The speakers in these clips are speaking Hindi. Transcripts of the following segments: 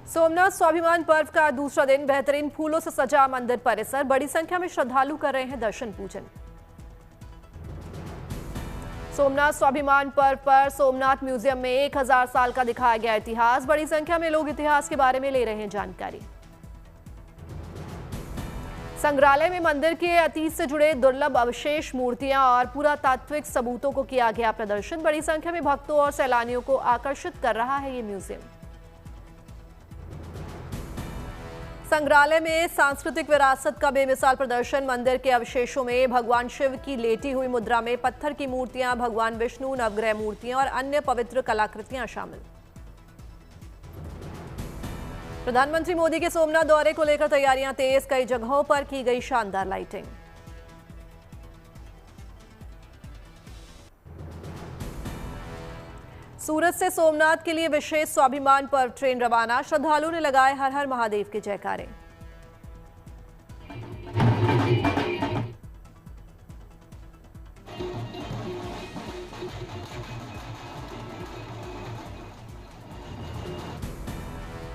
सोमनाथ स्वाभिमान पर्व का दूसरा दिन बेहतरीन फूलों से सजा मंदिर परिसर। बड़ी संख्या में श्रद्धालु कर रहे हैं दर्शन पूजन। सोमनाथ स्वाभिमान पर्व पर सोमनाथ म्यूजियम में 1000 साल का दिखाया गया इतिहास। बड़ी संख्या में लोग इतिहास के बारे में ले रहे हैं जानकारी। संग्रहालय में मंदिर के अतीत से जुड़े दुर्लभ अवशेष, मूर्तियां और पुरातात्विक सबूतों को किया गया प्रदर्शन। बड़ी संख्या में भक्तों और सैलानियों को आकर्षित कर रहा है ये म्यूजियम। संग्रहालय में सांस्कृतिक विरासत का बेमिसाल प्रदर्शन। मंदिर के अवशेषों में भगवान शिव की लेटी हुई मुद्रा में पत्थर की मूर्तियां, भगवान विष्णु, नवग्रह मूर्तियां और अन्य पवित्र कलाकृतियां शामिल। प्रधानमंत्री मोदी के सोमनाथ दौरे को लेकर तैयारियां तेज। कई जगहों पर की गई शानदार लाइटिंग। सूरत से सोमनाथ के लिए विशेष स्वाभिमान पर्व ट्रेन रवाना। श्रद्धालुओं ने लगाए हर हर महादेव के जयकारे।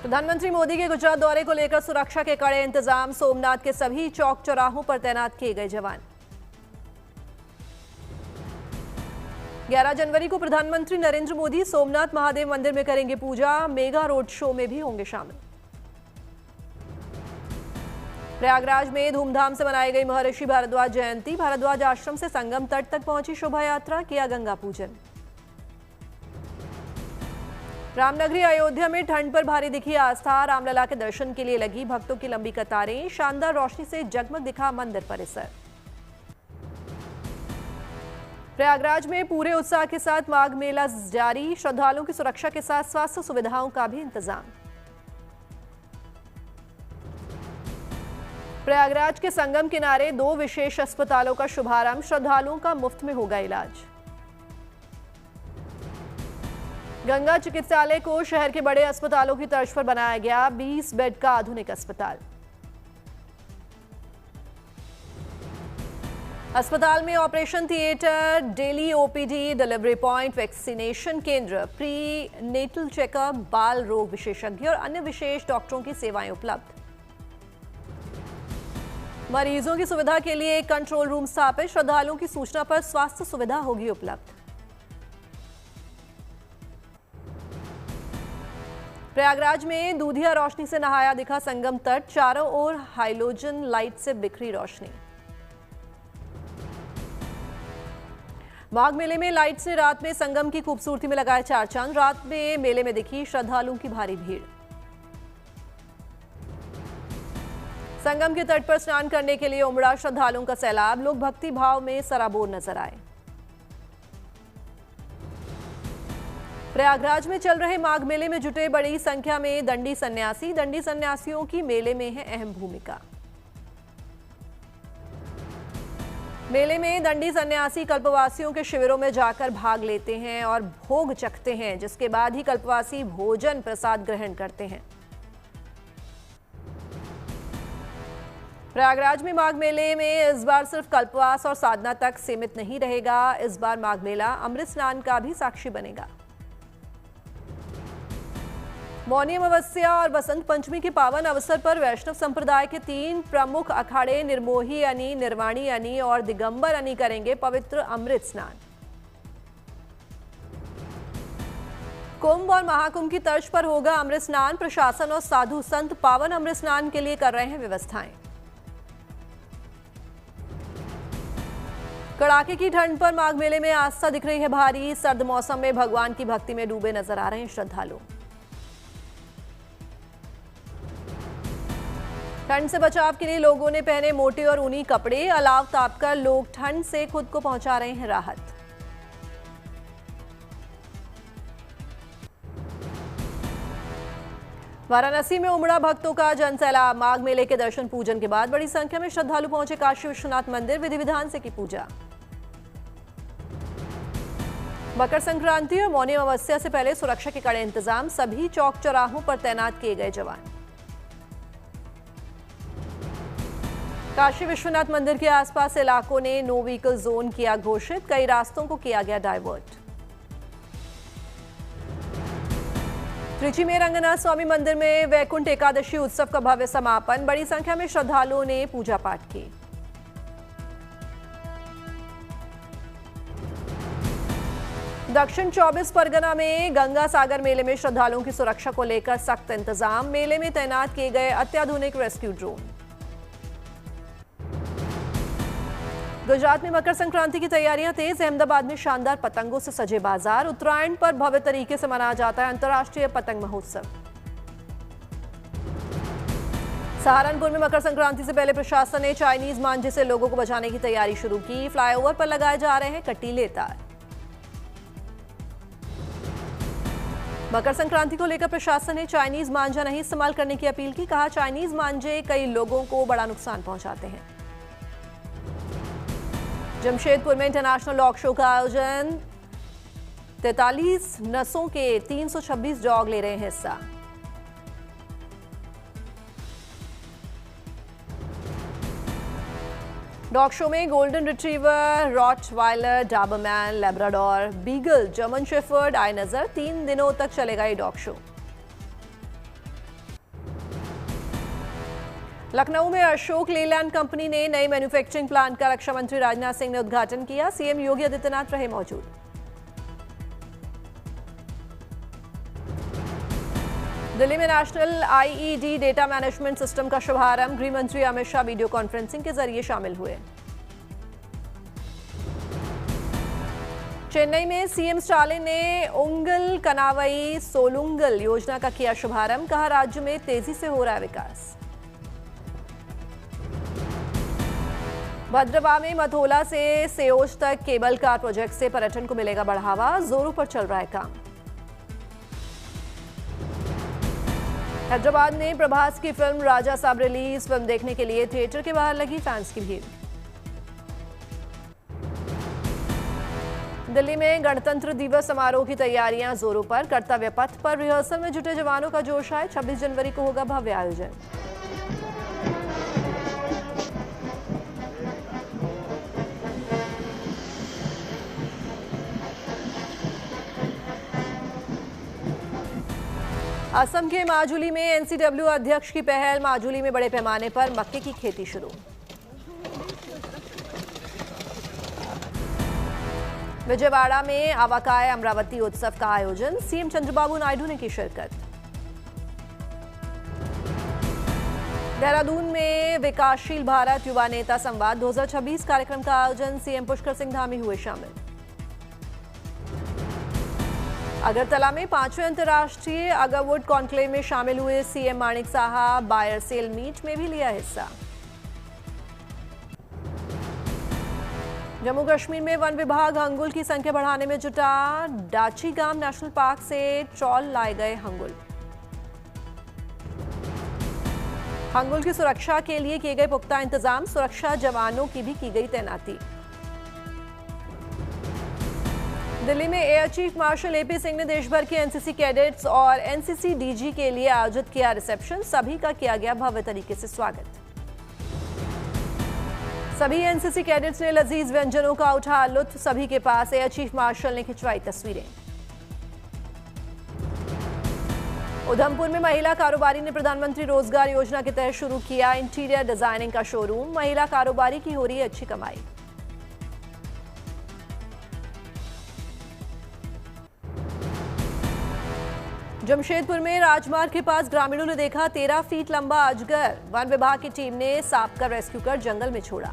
प्रधानमंत्री मोदी के गुजरात दौरे को लेकर सुरक्षा के कड़े इंतजाम। सोमनाथ के सभी चौक चौराहों पर तैनात किए गए जवान। 11 जनवरी को प्रधानमंत्री नरेंद्र मोदी सोमनाथ महादेव मंदिर में करेंगे पूजा। मेगा रोड शो में भी होंगे शामिल। प्रयागराज में धूमधाम से मनाई गई महर्षि भारद्वाज जयंती। भारद्वाज आश्रम से संगम तट तक पहुंची शोभा यात्रा, किया गंगा पूजन। रामनगरी अयोध्या में ठंड पर भारी दिखी आस्था। रामलला के दर्शन के लिए लगी भक्तों की लंबी कतारें। शानदार रोशनी से जगमग दिखा मंदिर परिसर। प्रयागराज में पूरे उत्साह के साथ माघ मेला जारी। श्रद्धालुओं की सुरक्षा के साथ स्वास्थ्य सुविधाओं का भी इंतजाम। प्रयागराज के संगम किनारे 2 विशेष अस्पतालों का शुभारंभ। श्रद्धालुओं का मुफ्त में होगा इलाज। गंगा चिकित्सालय को शहर के बड़े अस्पतालों की तर्ज पर बनाया गया। 20 बेड का आधुनिक अस्पताल। अस्पताल में operation theatre, daily OPD, delivery point, vaccination केंद्र, प्री नेटल चेकअप, बाल रोग विशेषज्ञ और अन्य विशेष डॉक्टरों की सेवाएं उपलब्ध। मरीजों की सुविधा के लिए एक कंट्रोल रूम स्थापित। श्रद्धालुओं की सूचना पर स्वास्थ्य सुविधा होगी उपलब्ध। प्रयागराज में दूधिया रोशनी से नहाया दिखा संगम तट। चारों ओर हाइलोजन लाइट से बिखरी रोशनी। माघ मेले में लाइट से रात में संगम की खूबसूरती में लगाए 4 चांद। रात में मेले में दिखी श्रद्धालुओं की भारी भीड़। संगम के तट पर स्नान करने के लिए उमड़ा श्रद्धालुओं का सैलाब। लोग भक्ति भाव में सराबोर नजर आए। प्रयागराज में चल रहे माघ मेले में जुटे बड़ी संख्या में दंडी सन्यासी। दंडी सन्यासियों की मेले में है अहम भूमिका। मेले में दंडी सन्यासी कल्पवासियों के शिविरों में जाकर भाग लेते हैं और भोग चखते हैं, जिसके बाद ही कल्पवासी भोजन प्रसाद ग्रहण करते हैं। प्रयागराज में माघ मेले में इस बार सिर्फ कल्पवास और साधना तक सीमित नहीं रहेगा। इस बार माघ मेला अमृत स्नान का भी साक्षी बनेगा। मौनी अमावस्या और बसंत पंचमी के पावन अवसर पर वैष्णव संप्रदाय के 3 प्रमुख अखाड़े निर्मोही यानी, निर्वाणी यानी और दिगंबर यानी करेंगे पवित्र अमृत स्नान। कुंभ और महाकुंभ की तर्ज पर होगा अमृत स्नान। प्रशासन और साधु संत पावन अमृत स्नान के लिए कर रहे हैं व्यवस्थाएं। कड़ाके की ठंड पर माघ मेले में आस्था दिख रही है भारी। सर्द मौसम में भगवान की भक्ति में डूबे नजर आ रहे हैं श्रद्धालु। ठंड से बचाव के लिए लोगों ने पहने मोटे और ऊनी कपड़े। अलाव तापकर लोग ठंड से खुद को पहुंचा रहे हैं राहत। वाराणसी में उमड़ा भक्तों का जनसैलाब। माघ मेले के दर्शन पूजन के बाद बड़ी संख्या में श्रद्धालु पहुंचे काशी विश्वनाथ मंदिर। विधि विधान से की पूजा। मकर संक्रांति और मौनी अमावस्या से पहले सुरक्षा के कड़े इंतजाम। सभी चौक चौराहों पर तैनात किए गए जवान। काशी विश्वनाथ मंदिर के आसपास इलाकों ने नो व्हीकल जोन किया घोषित। कई रास्तों को किया गया डाइवर्ट। त्रिची में रंगनाथ स्वामी मंदिर में वैकुंठ एकादशी उत्सव का भव्य समापन। बड़ी संख्या में श्रद्धालुओं ने पूजा पाठ की। दक्षिण 24 परगना में गंगा सागर मेले में श्रद्धालुओं की सुरक्षा को लेकर सख्त इंतजाम। मेले में तैनात किए गए अत्याधुनिक रेस्क्यू ड्रोन। गुजरात में मकर संक्रांति की तैयारियां तेज। अहमदाबाद में शानदार पतंगों से सजे बाजार। उत्तरायण पर भव्य तरीके से मनाया जाता है अंतर्राष्ट्रीय पतंग महोत्सव। सहारनपुर में मकर संक्रांति से पहले प्रशासन ने चाइनीज मांझे से लोगों को बचाने की तैयारी शुरू की। फ्लाईओवर पर लगाए जा रहे हैं कटीले तार। मकर संक्रांति को लेकर प्रशासन ने चाइनीज मांझा नहीं इस्तेमाल करने की अपील की। कहा, चाइनीज मांझे कई लोगों को बड़ा नुकसान पहुंचाते हैं। जमशेदपुर में इंटरनेशनल डॉग शो का आयोजन। 43 नस्लों के 326 डॉग ले रहे हैं हिस्सा। डॉग शो में golden retriever, Rottweiler, Doberman, Labrador, beagle, German shepherd आए नजर। 3 दिनों तक चलेगा ये डॉग शो। लखनऊ में अशोक लेलैंड कंपनी ने नई मैन्युफैक्चरिंग प्लांट का रक्षा मंत्री राजनाथ सिंह ने उद्घाटन किया। सीएम योगी आदित्यनाथ रहे मौजूद। दिल्ली में national IED data management system का शुभारंभ। गृह मंत्री अमित शाह वीडियो कॉन्फ्रेंसिंग के जरिए शामिल हुए। चेन्नई में सीएम स्टालिन ने उंगल कनावई सोलुंगल योजना का किया शुभारंभ। कहा, राज्य में तेजी से हो रहा है विकास। भद्रवाह में मथोला से सेओज तक केबल कार प्रोजेक्ट से पर्यटन को मिलेगा बढ़ावा। जोरों पर चल रहा है काम। हैदराबाद में प्रभास की फिल्म राजा साहब रिलीज। फिल्म देखने के लिए थिएटर के बाहर लगी फैंस की भीड़। दिल्ली में गणतंत्र दिवस समारोह की तैयारियां जोरों पर। कर्तव्य पथ पर रिहर्सल में जुटे जवानों का जोश है। 26 जनवरी को होगा भव्य आयोजन। असम के माजुली में एनसीडब्ल्यू अध्यक्ष की पहल। माजुली में बड़े पैमाने पर मक्के की खेती शुरू। विजयवाड़ा में आवाकाय अमरावती उत्सव का आयोजन। सीएम चंद्रबाबू नायडू ने की शिरकत। देहरादून में विकासशील भारत युवा नेता संवाद 2026 कार्यक्रम का आयोजन। सीएम पुष्कर सिंह धामी हुए शामिल। अगरतला में 5वें अंतर्राष्ट्रीय अगरवुड कॉन्क्लेव में शामिल हुए सीएम माणिक साहा। बायर सेल मीट में भी लिया हिस्सा। जम्मू कश्मीर में वन विभाग हंगुल की संख्या बढ़ाने में जुटा। डाची गाम नेशनल पार्क से ट्रॉल लाए गए हंगुल। हंगुल की सुरक्षा के लिए किए गए पुख्ता इंतजाम। सुरक्षा जवानों की भी की गई तैनाती। दिल्ली में air chief marshal AP Singh ने देश भर के एनसीसी कैडेट्स और एनसीसी डीजी के लिए आयोजित किया रिसेप्शन। सभी का किया गया भव्य तरीके से स्वागत। सभी एनसीसी कैडेट्स ने लजीज व्यंजनों का उठा लुत्फ। सभी के पास एयर चीफ मार्शल ने खिंचवाई तस्वीरें। उधमपुर में महिला कारोबारी ने प्रधानमंत्री रोजगार योजना के तहत शुरू किया इंटीरियर डिजाइनिंग का शोरूम। महिला कारोबारी की हो रही है अच्छी कमाई। जमशेदपुर में राजमार्ग के पास ग्रामीणों ने देखा 13 फीट लंबा अजगर। वन विभाग की टीम ने सांप का रेस्क्यू कर जंगल में छोड़ा।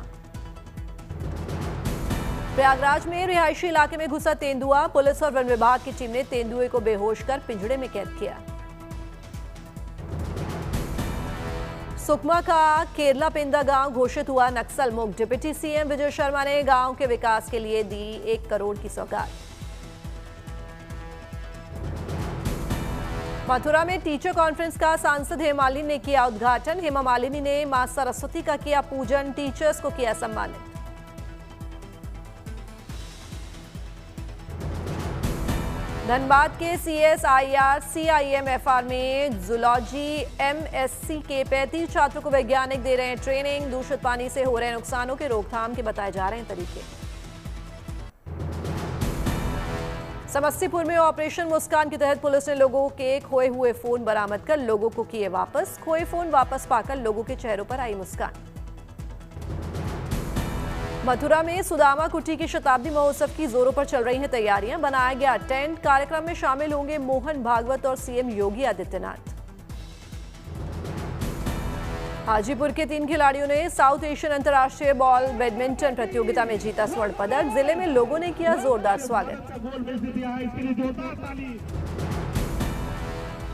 प्रयागराज में रिहायशी इलाके में घुसा तेंदुआ। पुलिस और वन विभाग की टीम ने तेंदुए को बेहोश कर पिंजड़े में कैद किया। सुकमा का केरला पेंदा गांव घोषित हुआ नक्सल मुक्त। डिप्टी सीएम विजय शर्मा ने गांव के विकास के लिए दी 1 करोड़ की सौगात। मथुरा में टीचर कॉन्फ्रेंस का सांसद हेमा मालिनी ने किया उद्घाटन। हेमा मालिनी ने मां सरस्वती का किया पूजन। टीचर्स को किया सम्मानित। धनबाद के सीएसआईआर सीआईएमएफआर में जूलॉजी एमएससी के 35 छात्रों को वैज्ञानिक दे रहे हैं ट्रेनिंग। दूषित पानी से हो रहे नुकसानों के रोकथाम के बताए जा रहे हैं तरीके। समस्तीपुर में ऑपरेशन मुस्कान के तहत पुलिस ने लोगों के खोए हुए फोन बरामद कर लोगों को किए वापस। खोए फोन वापस पाकर लोगों के चेहरों पर आई मुस्कान। मथुरा में सुदामा कुटी की शताब्दी महोत्सव की जोरों पर चल रही हैं तैयारियां। बनाया गया टेंट। कार्यक्रम में शामिल होंगे मोहन भागवत और सीएम योगी आदित्यनाथ। हाजीपुर के 3 खिलाड़ियों ने साउथ एशियन अंतर्राष्ट्रीय बॉल बैडमिंटन प्रतियोगिता में जीता स्वर्ण पदक। जिले में लोगों ने किया जोरदार स्वागत।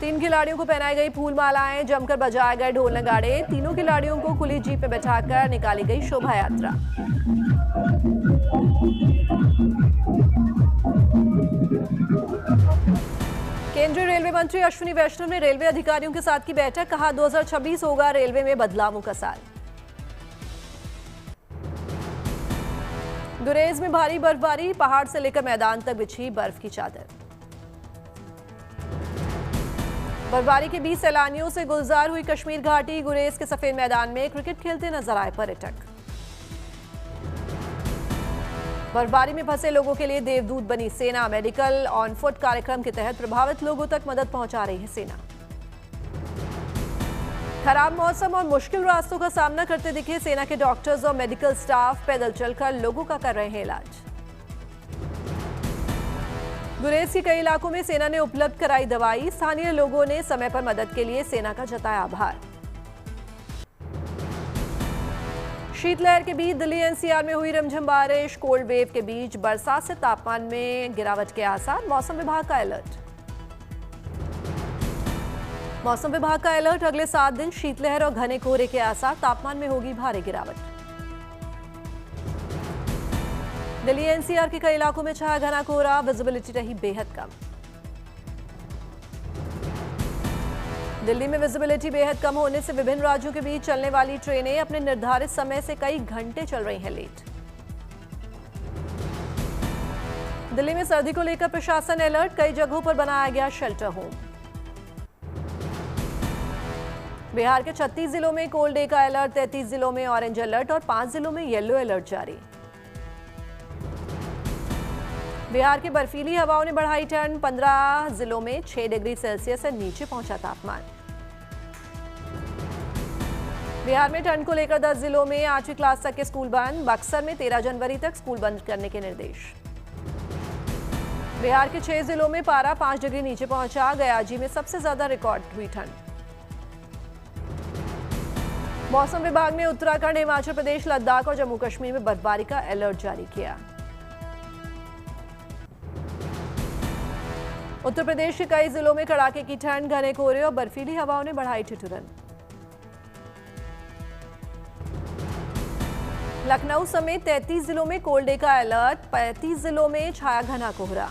3 खिलाड़ियों को पहनाई गई फूल मालाएं, जमकर बजाए गए ढोल नगाड़े। तीनों खिलाड़ियों को खुली जीप में बैठाकर निकाली गई शोभा यात्रा। केंद्रीय रेलवे मंत्री अश्विनी वैष्णव ने रेलवे अधिकारियों के साथ की बैठक। कहा 2026 होगा रेलवे में बदलावों का साल। गुरेज में भारी बर्फबारी, पहाड़ से लेकर मैदान तक बिछी बर्फ की चादर। बर्फबारी के बीच सैलानियों से गुलजार हुई कश्मीर घाटी। गुरेज के सफेद मैदान में क्रिकेट खेलते नजर आए पर्यटक। बर्फबारी में फंसे लोगों के लिए देवदूत बनी सेना। मेडिकल ऑन फुट कार्यक्रम के तहत प्रभावित लोगों तक मदद पहुंचा रही है सेना। खराब मौसम और मुश्किल रास्तों का सामना करते दिखे सेना के डॉक्टर्स और मेडिकल स्टाफ। पैदल चलकर लोगों का कर रहे हैं इलाज। गुरेज के कई इलाकों में सेना ने उपलब्ध कराई दवाई। स्थानीय लोगों ने समय पर मदद के लिए सेना का जताया आभार। शीतलहर के बीच दिल्ली एनसीआर में हुई रिमझिम बारिश। कोल्ड वेव के बीच बरसात से तापमान में गिरावट के आसार। मौसम विभाग का अलर्ट। मौसम विभाग का अलर्ट। अगले 7 दिन शीतलहर और घने कोहरे के आसार। तापमान में होगी भारी गिरावट। दिल्ली एनसीआर के कई इलाकों में छाया घना कोहरा। विजिबिलिटी रही बेहद कम। दिल्ली में विजिबिलिटी बेहद कम होने से विभिन्न राज्यों के बीच चलने वाली ट्रेनें अपने निर्धारित समय से कई घंटे चल रही हैं लेट। दिल्ली में सर्दी को लेकर प्रशासन अलर्ट। कई जगहों पर बनाया गया शेल्टर होम। बिहार के 36 जिलों में कोल्ड डे का अलर्ट। 33 जिलों में ऑरेंज अलर्ट और 5 जिलों में येलो अलर्ट जारी। बिहार की बर्फीली हवाओं ने बढ़ाई ठंड। 15 जिलों में 6 डिग्री सेल्सियस से नीचे पहुंचा तापमान। बिहार में ठंड को लेकर 10 जिलों में 8वीं क्लास तक के स्कूल बंद। बक्सर में 13 जनवरी तक स्कूल बंद करने के निर्देश। बिहार के 6 जिलों में पारा 5 डिग्री नीचे पहुंचा। गयाजी में सबसे ज्यादा रिकॉर्ड हुई ठंड। मौसम विभाग ने उत्तराखंड, हिमाचल प्रदेश, लद्दाख और जम्मू कश्मीर में बर्फबारी का अलर्ट जारी किया। उत्तर प्रदेश के कई जिलों में कड़ाके की ठंड। घने कोहरे और बर्फीली हवाओं ने बढ़ाई ठिठुरन। लखनऊ समेत 33 जिलों में कोल्ड डे का अलर्ट। 35 जिलों में छाया घना कोहरा।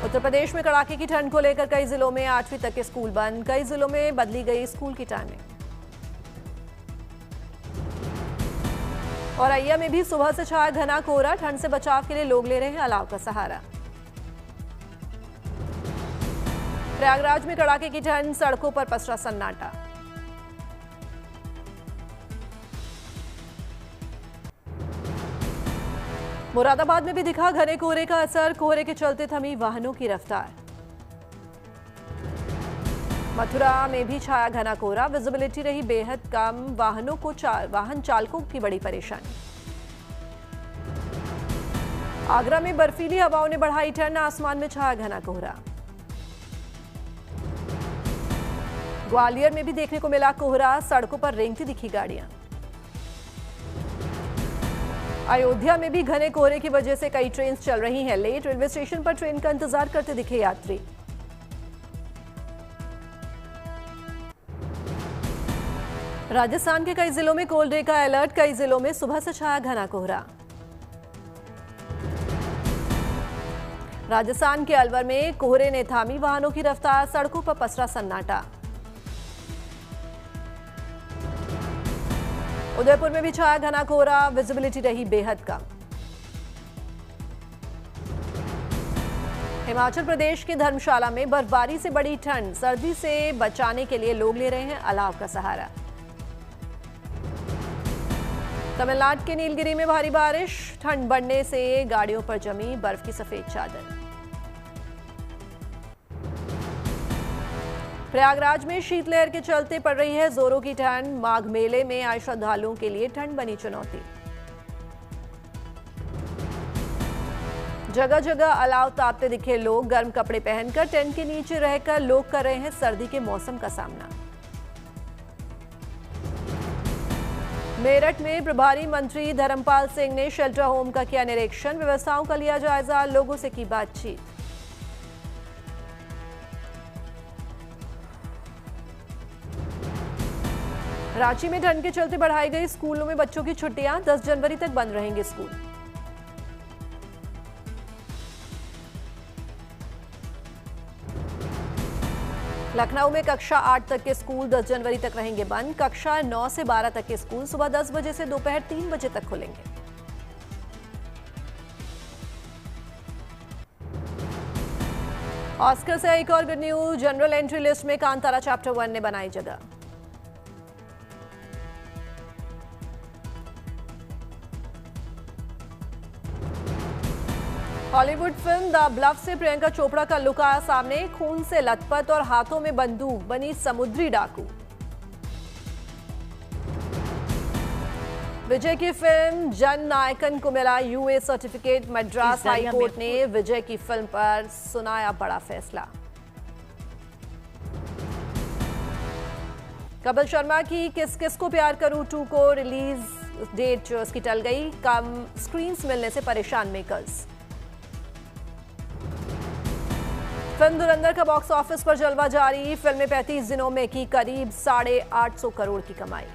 उत्तर प्रदेश में कड़ाके की ठंड को लेकर कई जिलों में 8वीं तक के स्कूल बंद। कई जिलों में बदली गई स्कूल की टाइमिंग। और अय्या में भी सुबह से छाया घना कोहरा। ठंड से बचाव के लिए लोग ले रहे हैं अलाव का सहारा। प्रयागराज में कड़ाके की ठंड। सड़कों पर पसरा सन्नाटा। मुरादाबाद में भी दिखा घने कोहरे का असर। कोहरे के चलते थमी वाहनों की रफ्तार। मथुरा में भी छाया घना कोहरा। विजिबिलिटी रही बेहद कम। वाहन चालकों की बड़ी परेशानी। आगरा में बर्फीली हवाओं ने बढ़ाई ठंड। आसमान में छाया घना कोहरा। ग्वालियर में भी देखने को मिला कोहरा। सड़कों पर रेंगती दिखी गाड़ियां। अयोध्या में भी घने कोहरे की वजह से कई ट्रेन चल रही हैं लेट। रेलवे स्टेशन पर ट्रेन का इंतजार करते दिखे यात्री। राजस्थान के कई जिलों में कोल्ड डे का अलर्ट। कई जिलों में सुबह से छाया घना कोहरा। राजस्थान के अलवर में कोहरे ने थामी वाहनों की रफ्तार। सड़कों पर पसरा सन्नाटा। उदयपुर में भी छाया घना कोहरा। विजिबिलिटी रही बेहद कम। हिमाचल प्रदेश के धर्मशाला में बर्फबारी से बड़ी ठंड। सर्दी से बचाने के लिए लोग ले रहे हैं अलाव का सहारा। तमिलनाडु के नीलगिरी में भारी बारिश, ठंड बढ़ने से गाड़ियों पर जमी बर्फ की सफेद चादर। प्रयागराज में शीतलहर के चलते पड़ रही है जोरों की ठंड, माघ मेले में आए श्रद्धालुओं के लिए ठंड बनी चुनौती। जगह जगह अलाव तापते दिखे लोग, गर्म कपड़े पहनकर टेंट के नीचे रहकर लोग कर रहे हैं सर्दी के मौसम का सामना। मेरठ में प्रभारी मंत्री धर्मपाल सिंह ने शेल्टर होम का किया निरीक्षण, व्यवस्थाओं का लिया जायजा, लोगों से की बातचीत। रांची में ठंड के चलते बढ़ाई गई स्कूलों में बच्चों की छुट्टियां, 10 जनवरी तक बंद रहेंगे स्कूल। लखनऊ में कक्षा 8 तक के स्कूल 10 जनवरी तक रहेंगे बंद, कक्षा 9 से 12 तक के स्कूल सुबह 10 बजे से दोपहर 3 बजे तक खुलेंगे। ऑस्कर से एक और good news, general entry list में कांतारा चैप्टर 1 ने बनाई जगह। हॉलीवुड फिल्म द ब्लफ से प्रियंका चोपड़ा का लुक आया सामने, खून से लथपथ और हाथों में बंदूक बनी समुद्री डाकू। विजय की फिल्म जन नायकन को मिला UA certificate, Madras high court ने विजय की फिल्म पर सुनाया बड़ा फैसला। कपिल शर्मा की किस किस को प्यार करूं 2 को रिलीज डेट जो उसकी टल गई, कम स्क्रीन्स मिलने से परेशान मेकर्स। फिल्म धुरंधर का बॉक्स ऑफिस पर जलवा जारी, फिल्म ने 35 दिनों में की करीब 850 करोड़ की कमाई।